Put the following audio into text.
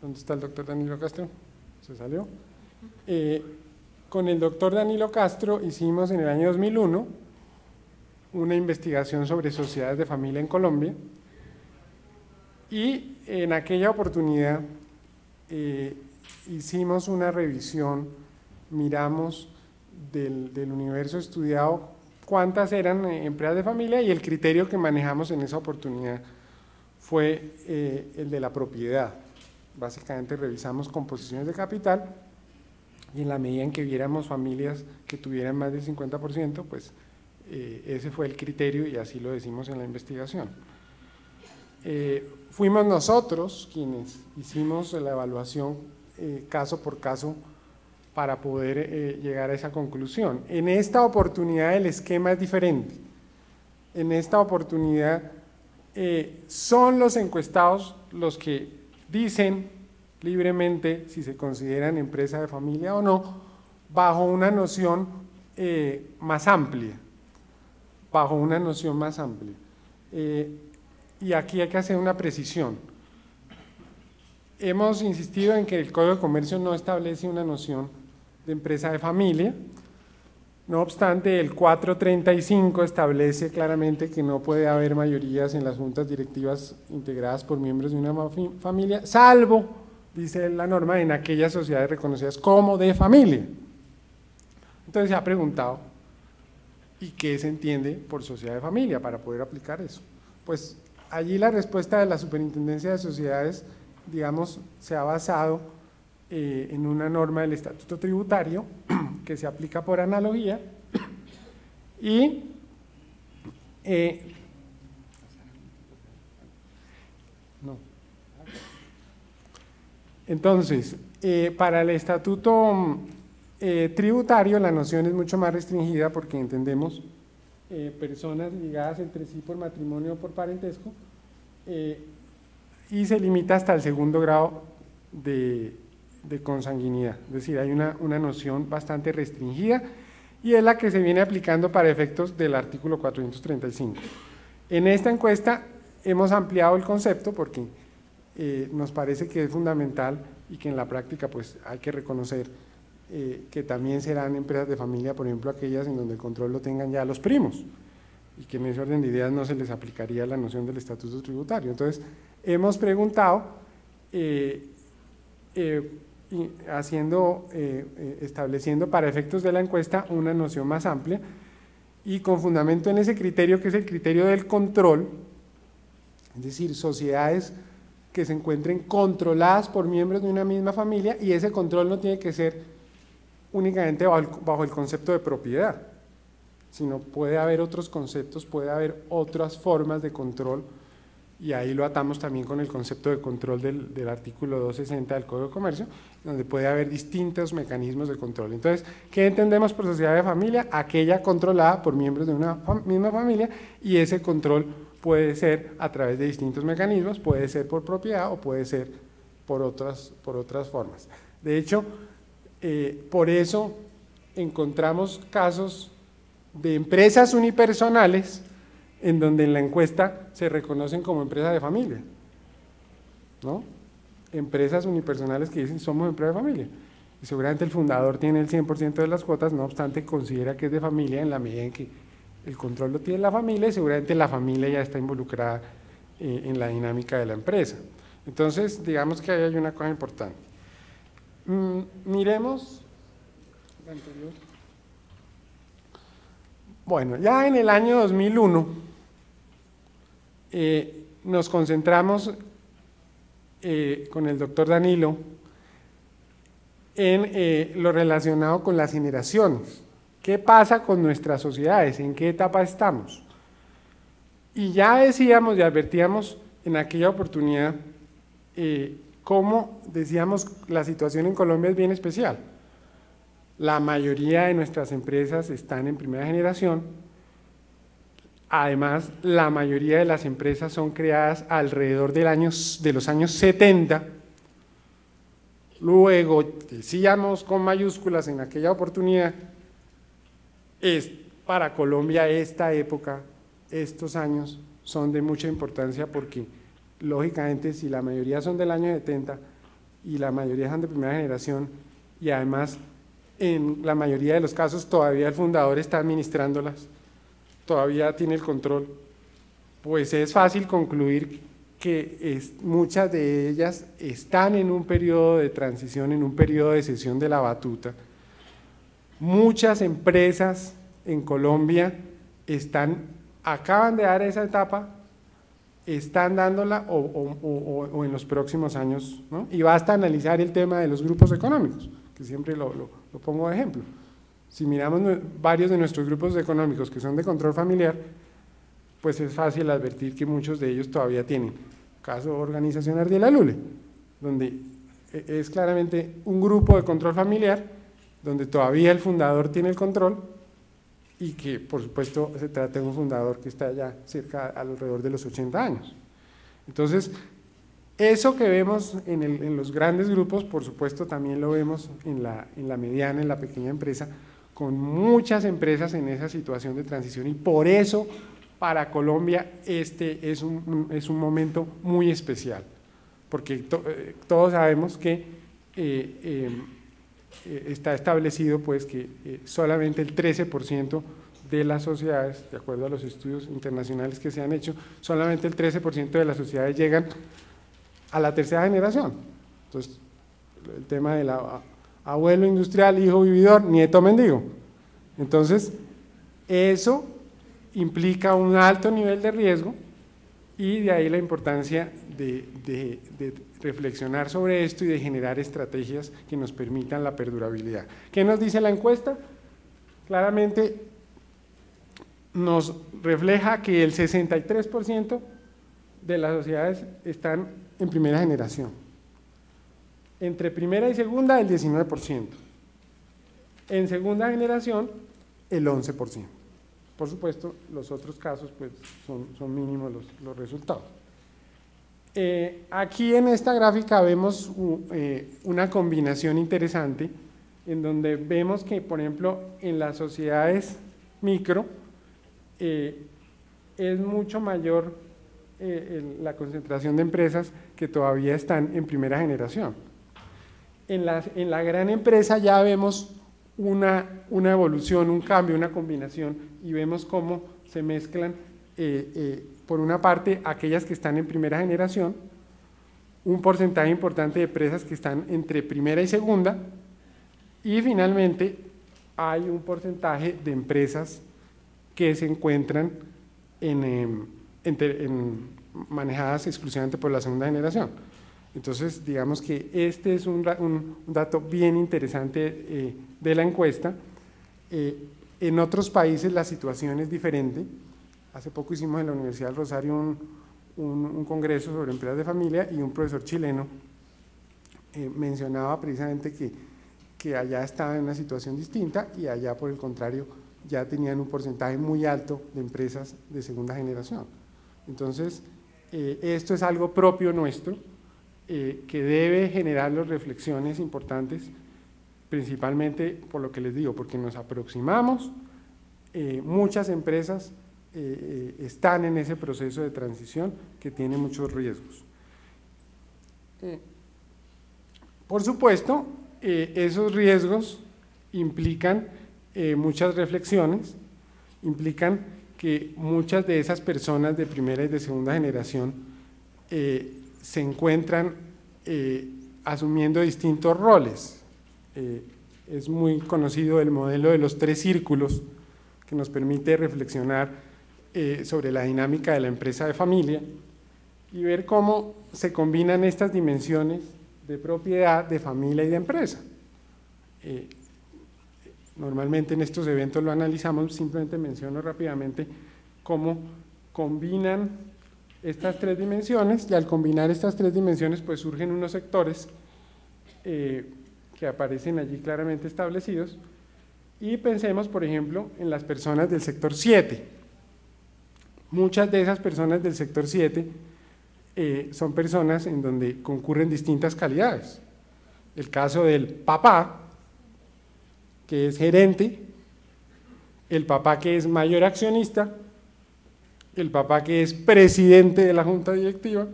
¿Dónde está el doctor Danilo Castro? ¿Se salió? Con el doctor Danilo Castro hicimos en el año 2001 una investigación sobre sociedades de familia en Colombia y en aquella oportunidad hicimos una revisión, miramos del universo estudiado cuántas eran empresas de familia y el criterio que manejamos en esa oportunidad fue el de la propiedad. Básicamente revisamos composiciones de capital y en la medida en que viéramos familias que tuvieran más del 50%, pues ese fue el criterio y así lo decimos en la investigación. Fuimos nosotros quienes hicimos la evaluación caso por caso para poder llegar a esa conclusión. En esta oportunidad el esquema es diferente. En esta oportunidad son los encuestados los que dicen libremente si se consideran empresa de familia o no, bajo una noción más amplia. Bajo una noción más amplia. Y aquí hay que hacer una precisión. Hemos insistido en que el Código de Comercio no establece una noción de empresa de familia, no obstante el 435 establece claramente que no puede haber mayorías en las juntas directivas integradas por miembros de una familia, salvo, dice la norma, en aquellas sociedades reconocidas como de familia. Entonces se ha preguntado, ¿y qué se entiende por sociedad de familia para poder aplicar eso? Pues allí la respuesta de la Superintendencia de Sociedades, digamos, se ha basado en una norma del Estatuto Tributario que se aplica por analogía y entonces, para el Estatuto Tributario la noción es mucho más restringida porque entendemos personas ligadas entre sí por matrimonio o por parentesco y se limita hasta el segundo grado de consanguinidad, es decir, hay una noción bastante restringida y es la que se viene aplicando para efectos del artículo 435. En esta encuesta hemos ampliado el concepto porque nos parece que es fundamental y que en la práctica pues hay que reconocer que también serán empresas de familia, por ejemplo aquellas en donde el control lo tengan ya los primos y que en ese orden de ideas no se les aplicaría la noción del estatuto tributario. Entonces hemos preguntado estableciendo para efectos de la encuesta una noción más amplia y con fundamento en ese criterio que es el criterio del control, es decir, sociedades que se encuentren controladas por miembros de una misma familia y ese control no tiene que ser únicamente bajo el concepto de propiedad, sino puede haber otros conceptos, puede haber otras formas de control y ahí lo atamos también con el concepto de control del artículo 260 del Código de Comercio, donde puede haber distintos mecanismos de control. Entonces, ¿qué entendemos por sociedad de familia? Aquella controlada por miembros de una misma familia y ese control puede ser a través de distintos mecanismos, puede ser por propiedad o puede ser por otras formas. De hecho, por eso encontramos casos de empresas unipersonales en donde en la encuesta se reconocen como empresas de familia, ¿no? Empresas unipersonales que dicen somos empresa de familia y seguramente el fundador tiene el 100% de las cuotas, no obstante considera que es de familia en la medida en que el control lo tiene la familia y seguramente la familia ya está involucrada en la dinámica de la empresa. Entonces, digamos que ahí hay una cosa importante. Miremos la anterior. Bueno, ya en el año 2001 nos concentramos con el doctor Danilo en lo relacionado con las generaciones. ¿Qué pasa con nuestras sociedades? ¿En qué etapa estamos? Y ya decíamos y advertíamos en aquella oportunidad cómo, decíamos, la situación en Colombia es bien especial. La mayoría de nuestras empresas están en primera generación. Además, la mayoría de las empresas son creadas alrededor de los años 70. Luego, decíamos con mayúsculas en aquella oportunidad, para Colombia esta época, estos años son de mucha importancia porque, lógicamente, si la mayoría son del año 70, y la mayoría son de primera generación, y además en la mayoría de los casos todavía el fundador está administrándolas, todavía tiene el control, pues es fácil concluir que muchas de ellas están en un periodo de transición, en un periodo de cesión de la batuta. Muchas empresas en Colombia acaban de dar esa etapa, están dándola o en los próximos años, ¿no? Y basta analizar el tema de los grupos económicos, que siempre lo pongo de ejemplo. Si miramos varios de nuestros grupos económicos que son de control familiar, pues es fácil advertir que muchos de ellos todavía tienen. Caso Organización Ardiela Lule, donde es claramente un grupo de control familiar, donde todavía el fundador tiene el control y que por supuesto se trata de un fundador que está ya cerca, alrededor de los 80 años. Entonces, eso que vemos en los grandes grupos, por supuesto también lo vemos en la mediana, en la pequeña empresa, con muchas empresas en esa situación de transición, y por eso para Colombia este es un momento muy especial, porque todos sabemos que está establecido pues que solamente el 13% de las sociedades, de acuerdo a los estudios internacionales que se han hecho, solamente el 13% de las sociedades llegan a la tercera generación. Entonces, el tema del abuelo industrial, hijo vividor, nieto mendigo. Entonces, eso implica un alto nivel de riesgo, y de ahí la importancia de reflexionar sobre esto y de generar estrategias que nos permitan la perdurabilidad. ¿Qué nos dice la encuesta? Claramente nos refleja que el 63% de las sociedades están en primera generación. Entre primera y segunda, el 19%. En segunda generación, el 11%. Por supuesto, los otros casos pues, son mínimos los resultados. Aquí en esta gráfica vemos una combinación interesante, en donde vemos que, por ejemplo, en las sociedades micro, es mucho mayor la concentración de empresas que todavía están en primera generación. En la gran empresa ya vemos una evolución, un cambio, una combinación, y vemos cómo se mezclan, por una parte, aquellas que están en primera generación, un porcentaje importante de empresas que están entre primera y segunda, y finalmente hay un porcentaje de empresas que se encuentran manejadas exclusivamente por la segunda generación. Entonces, digamos que este es un dato bien interesante de la encuesta. En otros países la situación es diferente. Hace poco hicimos en la Universidad del Rosario un congreso sobre empresas de familia, y un profesor chileno mencionaba precisamente que allá estaba en una situación distinta, y allá por el contrario ya tenían un porcentaje muy alto de empresas de segunda generación. Entonces, esto es algo propio nuestro, que debe generarnos reflexiones importantes, principalmente por lo que les digo, porque nos aproximamos, muchas empresas están en ese proceso de transición que tiene muchos riesgos. Por supuesto, esos riesgos implican muchas reflexiones, implican que muchas de esas personas de primera y de segunda generación se encuentran asumiendo distintos roles. Es muy conocido el modelo de los 3 círculos, que nos permite reflexionar sobre la dinámica de la empresa de familia y ver cómo se combinan estas dimensiones de propiedad, de familia y de empresa. Normalmente en estos eventos lo analizamos, simplemente menciono rápidamente cómo combinan estas 3 dimensiones, y al combinar estas 3 dimensiones pues surgen unos sectores que aparecen allí claramente establecidos, y pensemos por ejemplo en las personas del sector 7. Muchas de esas personas del sector 7 son personas en donde concurren distintas calidades. El caso del papá, que es gerente, el papá que es mayor accionista, el papá que es presidente de la junta directiva,